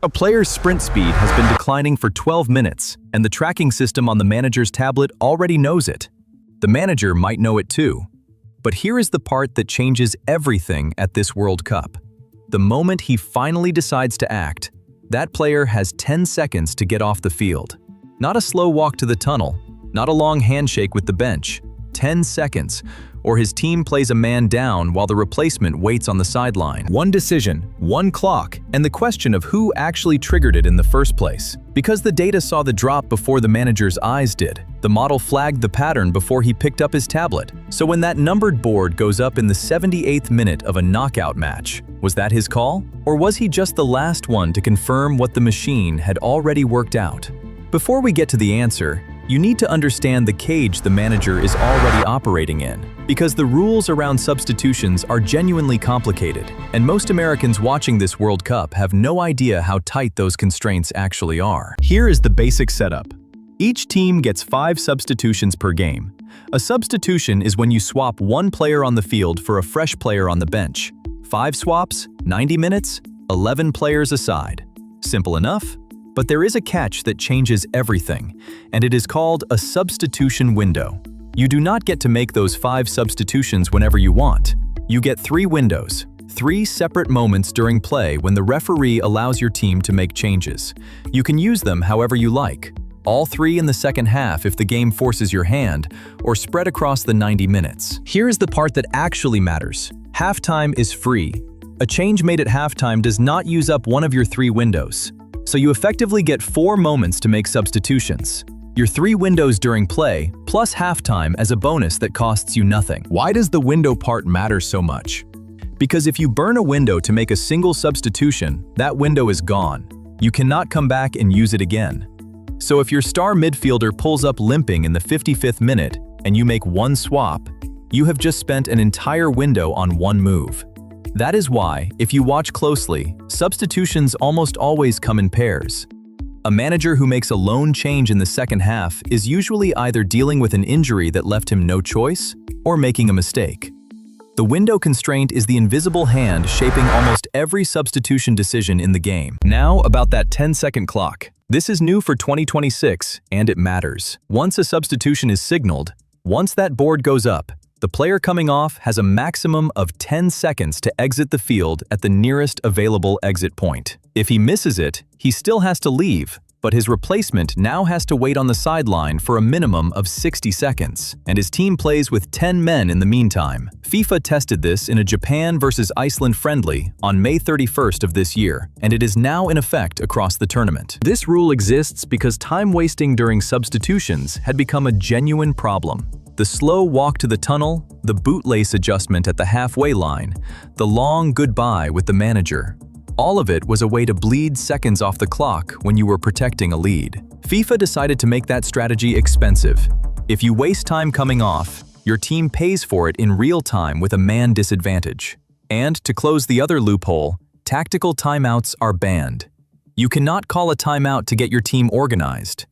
A player's sprint speed has been declining for 12 minutes, and the tracking system on the manager's tablet already knows it. The manager might know it too. But here is the part that changes everything at this World Cup. The moment he finally decides to act, that player has 10 seconds to get off the field. Not a slow walk to the tunnel, not a long handshake with the bench. 10 seconds, or his team plays a man down while the replacement waits on the sideline. One decision, one clock, and the question of who actually triggered it in the first place. Because the data saw the drop before the manager's eyes did, the model flagged the pattern before he picked up his tablet. So when that numbered board goes up in the 78th minute of a knockout match, was that his call? Or was he just the last one to confirm what the machine had already worked out? Before we get to the answer, you need to understand the cage the manager is already operating in, because the rules around substitutions are genuinely complicated, and most Americans watching this World Cup have no idea how tight those constraints actually are. Here is the basic setup. Each team gets 5 substitutions per game. A substitution is when you swap one player on the field for a fresh player on the bench. 5 swaps, 90 minutes, 11 players aside. Simple enough? But there is a catch that changes everything, and it is called a substitution window. You do not get to make those 5 substitutions whenever you want. You get 3 windows, 3 separate moments during play when the referee allows your team to make changes. You can use them however you like. All 3 in the second half if the game forces your hand, or spread across the 90 minutes. Here is the part that actually matters. Halftime is free. A change made at halftime does not use up one of your 3 windows. So you effectively get 4 moments to make substitutions. Your 3 windows during play, plus halftime as a bonus that costs you nothing. Why does the window part matter so much? Because if you burn a window to make a single substitution, that window is gone. You cannot come back and use it again. So if your star midfielder pulls up limping in the 55th minute and you make one swap, you have just spent an entire window on one move. That is why, if you watch closely, substitutions almost always come in pairs. A manager who makes a lone change in the second half is usually either dealing with an injury that left him no choice or making a mistake. The window constraint is the invisible hand shaping almost every substitution decision in the game. Now about that 10-second clock. This is new for 2026, and it matters. Once a substitution is signaled, once that board goes up, the player coming off has a maximum of 10 seconds to exit the field at the nearest available exit point. If he misses it, he still has to leave, but his replacement now has to wait on the sideline for a minimum of 60 seconds, and his team plays with 10 men in the meantime. FIFA tested this in a Japan versus Iceland friendly on May 31st of this year, and it is now in effect across the tournament. This rule exists because time wasting during substitutions had become a genuine problem. The slow walk to the tunnel, the bootlace adjustment at the halfway line, the long goodbye with the manager. All of it was a way to bleed seconds off the clock when you were protecting a lead. FIFA decided to make that strategy expensive. If you waste time coming off, your team pays for it in real time with a man disadvantage. And to close the other loophole, tactical timeouts are banned. You cannot call a timeout to get your team organized.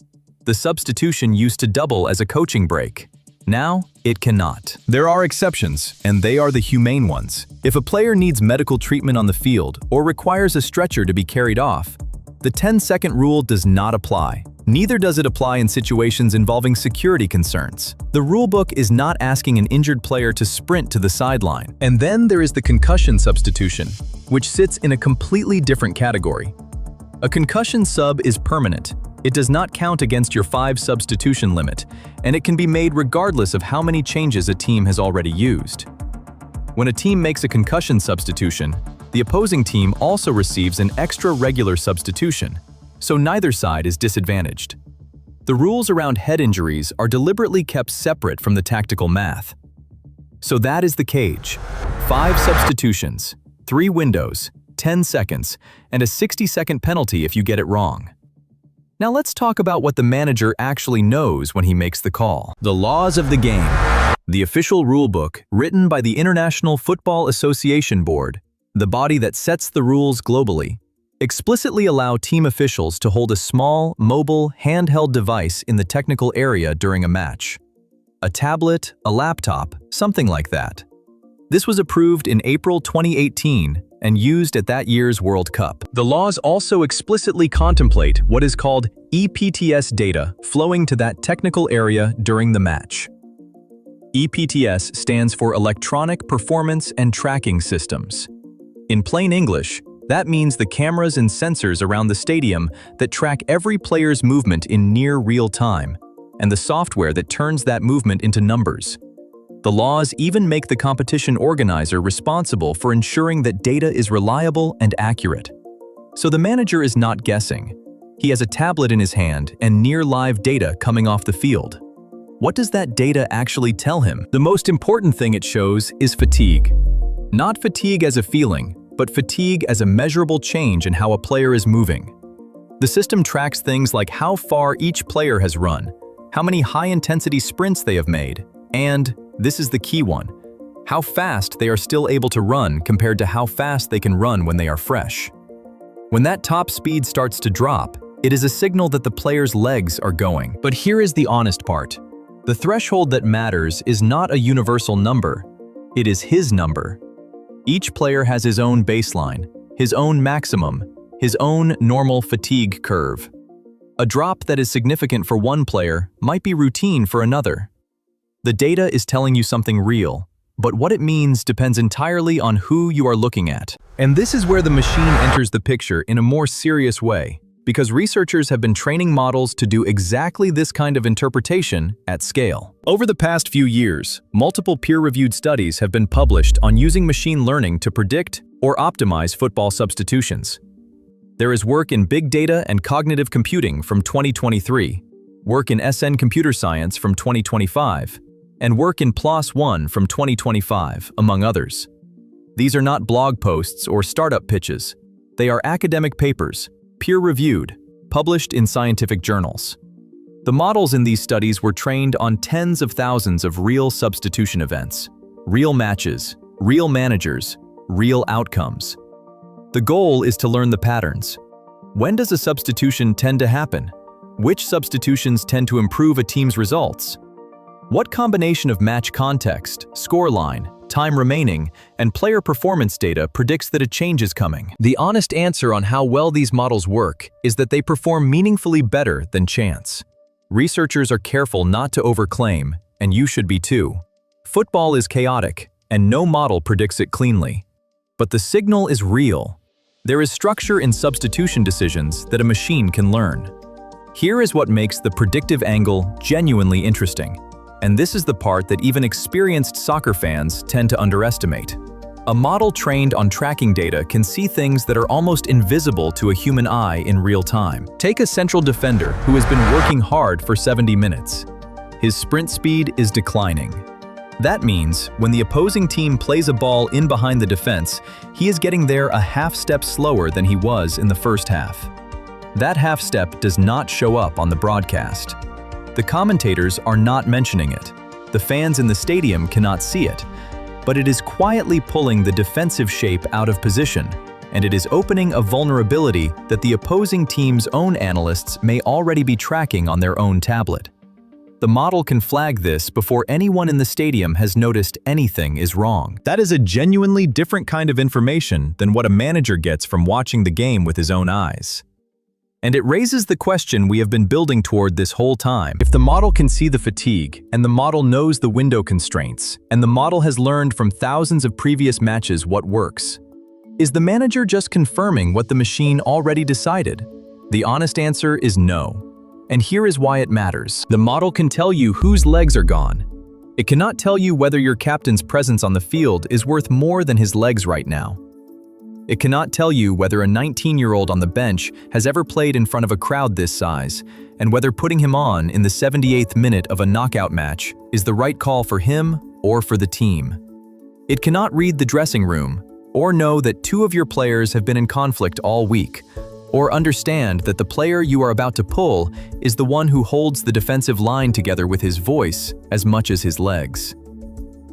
The substitution used to double as a coaching break. Now, it cannot. There are exceptions, and they are the humane ones. If a player needs medical treatment on the field or requires a stretcher to be carried off, the 10-second rule does not apply. Neither does it apply in situations involving security concerns. The rulebook is not asking an injured player to sprint to the sideline. And then there is the concussion substitution, which sits in a completely different category. A concussion sub is permanent. It does not count against your 5 substitution limit, and it can be made regardless of how many changes a team has already used. When a team makes a concussion substitution, the opposing team also receives an extra regular substitution, so neither side is disadvantaged. The rules around head injuries are deliberately kept separate from the tactical math. So that is the cage. 5 substitutions, 3 windows, 10 seconds, and a 60-second penalty if you get it wrong. Now let's talk about what the manager actually knows when he makes the call. The laws of the game. The official rulebook, written by the International Football Association Board, the body that sets the rules globally, explicitly allow team officials to hold a small, mobile, handheld device in the technical area during a match. A tablet, a laptop, something like that. This was approved in April 2018 and used at that year's World Cup. The laws also explicitly contemplate what is called EPTS data flowing to that technical area during the match. EPTS stands for Electronic Performance and Tracking Systems. In plain English, that means the cameras and sensors around the stadium that track every player's movement in near real time, and the software that turns that movement into numbers. The laws even make the competition organizer responsible for ensuring that data is reliable and accurate. So the manager is not guessing. He has a tablet in his hand and near-live data coming off the field. What does that data actually tell him? The most important thing it shows is fatigue. Not fatigue as a feeling, but fatigue as a measurable change in how a player is moving. The system tracks things like how far each player has run, how many high-intensity sprints they have made, and, this is the key one, how fast they are still able to run compared to how fast they can run when they are fresh. When that top speed starts to drop, it is a signal that the player's legs are going. But here is the honest part. The threshold that matters is not a universal number. It is his number. Each player has his own baseline, his own maximum, his own normal fatigue curve. A drop that is significant for one player might be routine for another. The data is telling you something real, but what it means depends entirely on who you are looking at. And this is where the machine enters the picture in a more serious way, because researchers have been training models to do exactly this kind of interpretation at scale. Over the past few years, multiple peer-reviewed studies have been published on using machine learning to predict or optimize football substitutions. There is work in big data and cognitive computing from 2023, work in SN computer science from 2025, and work in PLOS One from 2025, among others. These are not blog posts or startup pitches. They are academic papers, peer-reviewed, published in scientific journals. The models in these studies were trained on tens of thousands of real substitution events, real matches, real managers, real outcomes. The goal is to learn the patterns. When does a substitution tend to happen? Which substitutions tend to improve a team's results? What combination of match context, scoreline, time remaining, and player performance data predicts that a change is coming? The honest answer on how well these models work is that they perform meaningfully better than chance. Researchers are careful not to overclaim, and you should be too. Football is chaotic, and no model predicts it cleanly. But the signal is real. There is structure in substitution decisions that a machine can learn. Here is what makes the predictive angle genuinely interesting. And this is the part that even experienced soccer fans tend to underestimate. A model trained on tracking data can see things that are almost invisible to a human eye in real time. Take a central defender who has been working hard for 70 minutes. His sprint speed is declining. That means when the opposing team plays a ball in behind the defense, he is getting there a half step slower than he was in the first half. That half step does not show up on the broadcast. The commentators are not mentioning it. The fans in the stadium cannot see it. But it is quietly pulling the defensive shape out of position, and it is opening a vulnerability that the opposing team's own analysts may already be tracking on their own tablet. The model can flag this before anyone in the stadium has noticed anything is wrong. That is a genuinely different kind of information than what a manager gets from watching the game with his own eyes. And it raises the question we have been building toward this whole time. If the model can see the fatigue, and the model knows the window constraints, and the model has learned from thousands of previous matches what works, is the manager just confirming what the machine already decided? The honest answer is no. And here is why it matters. The model can tell you whose legs are gone. It cannot tell you whether your captain's presence on the field is worth more than his legs right now. It cannot tell you whether a 19-year-old on the bench has ever played in front of a crowd this size, and whether putting him on in the 78th minute of a knockout match is the right call for him or for the team. It cannot read the dressing room, or know that two of your players have been in conflict all week, or understand that the player you are about to pull is the one who holds the defensive line together with his voice as much as his legs.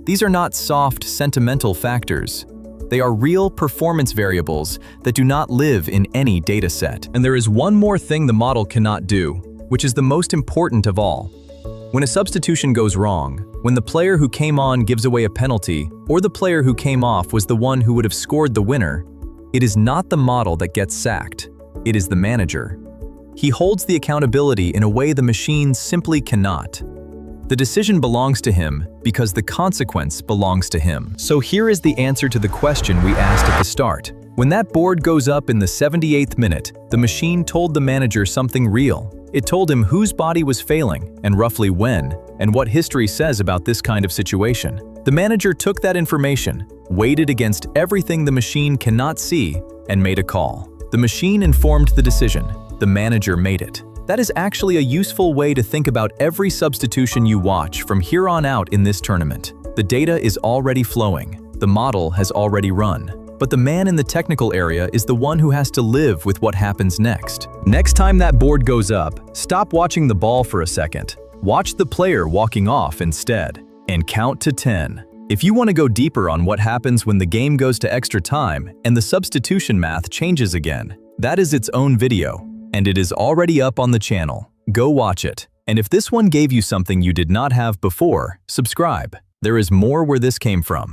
These are not soft, sentimental factors. They are real performance variables that do not live in any data set. And there is one more thing the model cannot do, which is the most important of all. When a substitution goes wrong, when the player who came on gives away a penalty, or the player who came off was the one who would have scored the winner, It is not the model that gets sacked. It is the manager. He holds the accountability in a way the machine simply cannot. The decision belongs to him because the consequence belongs to him. So here is the answer to the question we asked at the start. When that board goes up in the 78th minute, the machine told the manager something real. It told him whose body was failing, and roughly when, and what history says about this kind of situation. The manager took that information, weighed it against everything the machine cannot see, and made a call. The machine informed the decision. The manager made it. That is actually a useful way to think about every substitution you watch from here on out in this tournament. The data is already flowing. The model has already run. But the man in the technical area is the one who has to live with what happens next. Next time that board goes up, stop watching the ball for a second. Watch the player walking off instead, and count to 10. If you want to go deeper on what happens when the game goes to extra time and the substitution math changes again, that is its own video, and it is already up on the channel. Go watch it. And if this one gave you something you did not have before, subscribe. There is more where this came from.